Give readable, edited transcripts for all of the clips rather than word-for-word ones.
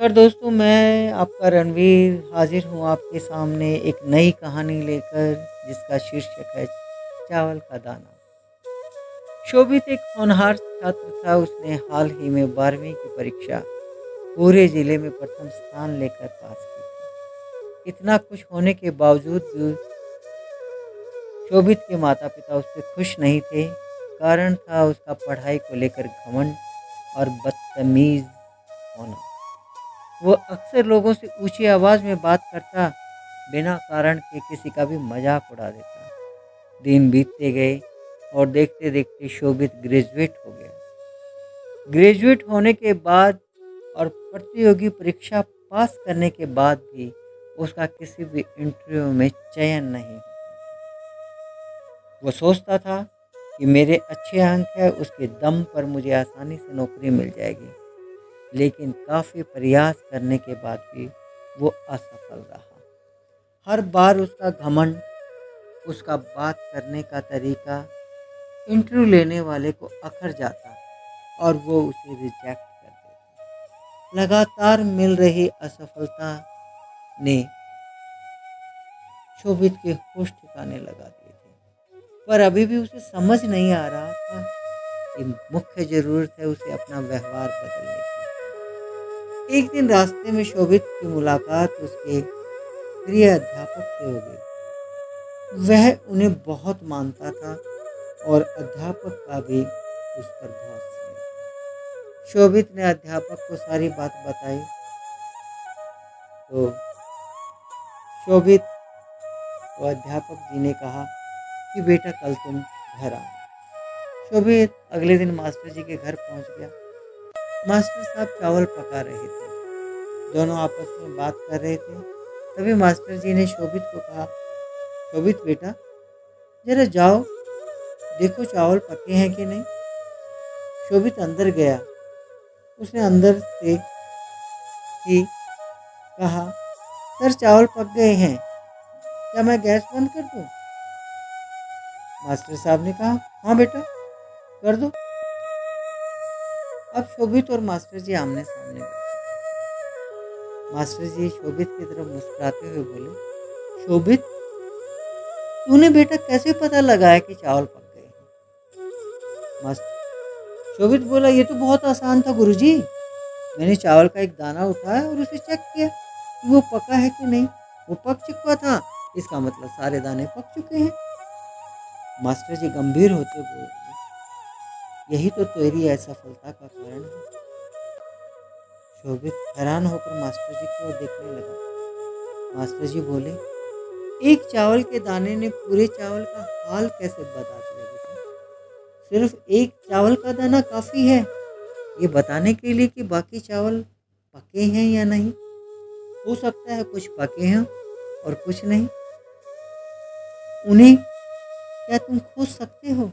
नमस्कार दोस्तों, मैं आपका रणवीर हाज़िर हूँ आपके सामने एक नई कहानी लेकर जिसका शीर्षक है चावल का दाना। शोभित एक होनहार छात्र था। उसने हाल ही में 12वीं की परीक्षा पूरे ज़िले में प्रथम स्थान लेकर पास की थी। इतना कुछ होने के बावजूद भी शोभित के माता-पिता उससे खुश नहीं थे। कारण था उसका पढ़ाई को लेकर घमंड और बदतमीज़ होना। वो अक्सर लोगों से ऊँची आवाज़ में बात करता, बिना कारण के किसी का भी मज़ाक उड़ा देता। दिन बीतते गए और देखते-देखते शोभित ग्रेजुएट हो गया। ग्रेजुएट होने के बाद और प्रतियोगी परीक्षा पास करने के बाद भी उसका किसी भी इंटरव्यू में चयन नहीं हुआ। वो सोचता था कि मेरे अच्छे अंक हैं, उसके दम पर मुझे आसानी से नौकरी मिल जाएगी। लेकिन काफ़ी प्रयास करने के बाद भी वो असफल रहा। हर बार उसका घमंड, उसका बात करने का तरीका इंटरव्यू लेने वाले को अखर जाता और वो उसे रिजेक्ट कर देता। लगातार मिल रही असफलता ने शोभित के होश ठिकाने लगा दिए थे। पर अभी भी उसे समझ नहीं आ रहा था कि मुख्य ज़रूरत है उसे अपना व्यवहार बदलने की। एक दिन रास्ते में शोभित की मुलाकात उसके प्रिय अध्यापक से हो गई। वह उन्हें बहुत मानता था और अध्यापक का भी उस पर बहुत स्नेह था। शोभित ने अध्यापक को सारी बात बताई तो शोभित को अध्यापक जी ने कहा कि बेटा कल तुम घर आना। शोभित अगले दिन मास्टर जी के घर पहुंच गया। मास्टर साहब चावल पका रहे थे। दोनों आपस में बात कर रहे थे। तभी मास्टर जी ने शोभित को कहा, शोभित बेटा जरा जाओ, देखो चावल पके हैं कि नहीं। शोभित अंदर गया। उसने अंदर से ही कहा, सर चावल पक गए हैं, क्या मैं गैस बंद कर दूं? मास्टर साहब ने कहा, हाँ बेटा कर दो। अब शोभित और मास्टर जी आमने सामने बैठे थे। मास्टर जी शोभित की तरफ मुस्कुराते हुए बोले, शोभित तूने बेटा कैसे पता लगाया कि चावल पक गए हैं? मास्टर शोभित बोला, ये तो बहुत आसान था गुरुजी। मैंने चावल का एक दाना उठाया और उसे चेक किया कि वो पका है कि नहीं। वो पक चुका था, इसका मतलब सारे दाने पक चुके हैं। मास्टर जी गंभीर होते बोले, यही तो तेरी असफलता का कारण है। शोभित हैरान होकर मास्टर जी की ओर देखने लगा। मास्टर जी बोले, एक चावल के दाने ने पूरे चावल का हाल कैसे बता दिया बेटा? सिर्फ एक चावल का दाना काफ़ी है ये बताने के लिए कि बाकी चावल पके हैं या नहीं। हो सकता है कुछ पके हैं और कुछ नहीं। उन्हें क्या तुम खोज सकते हो?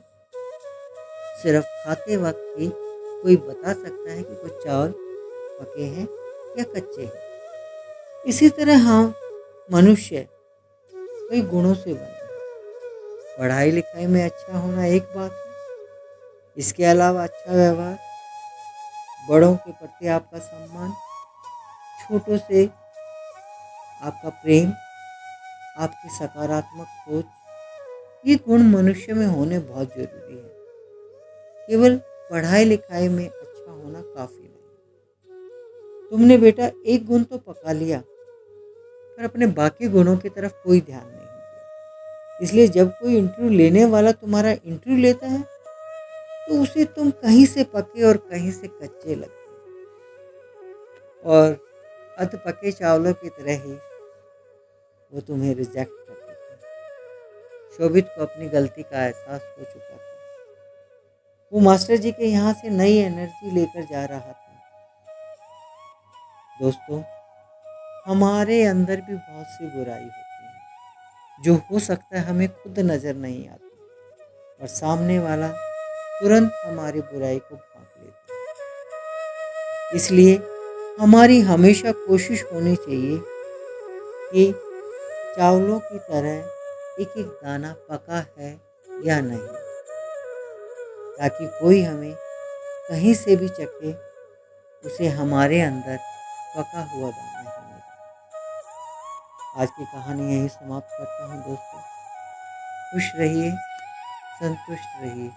सिर्फ खाते वक्त ही कोई बता सकता है कि कुछ चावल पके हैं या कच्चे हैं। इसी तरह हम मनुष्य कई गुणों से बने हैं। पढ़ाई लिखाई में अच्छा होना एक बात है, इसके अलावा अच्छा व्यवहार, बड़ों के प्रति आपका सम्मान, छोटों से आपका प्रेम, आपकी सकारात्मक सोच, ये गुण मनुष्य में होने बहुत ज़रूरी है। केवल पढ़ाई लिखाई में अच्छा होना काफ़ी नहीं। तुमने बेटा एक गुण तो पका लिया, पर अपने बाकी गुणों की तरफ कोई ध्यान नहीं दिया। इसलिए जब कोई इंटरव्यू लेने वाला तुम्हारा इंटरव्यू लेता है तो उसे तुम कहीं से पके और कहीं से कच्चे लगते हो और अध पके चावलों की तरह ही वो तुम्हें रिजेक्ट कर देते हैं। शोभित को अपनी गलती का एहसास हो चुका था। वो मास्टर जी के यहाँ से नई एनर्जी लेकर जा रहा था। दोस्तों, हमारे अंदर भी बहुत सी बुराई होती है जो हो सकता है हमें खुद नज़र नहीं आती और सामने वाला तुरंत हमारी बुराई को भांप लेता है। इसलिए हमारी हमेशा कोशिश होनी चाहिए कि चावलों की तरह एक एक दाना पका है या नहीं, ताकि कोई हमें कहीं से भी चखे उसे हमारे अंदर पका हुआ दाना ही मिला। आज की कहानी यही समाप्त करता हूँ दोस्तों। खुश रहिए, संतुष्ट रहिए।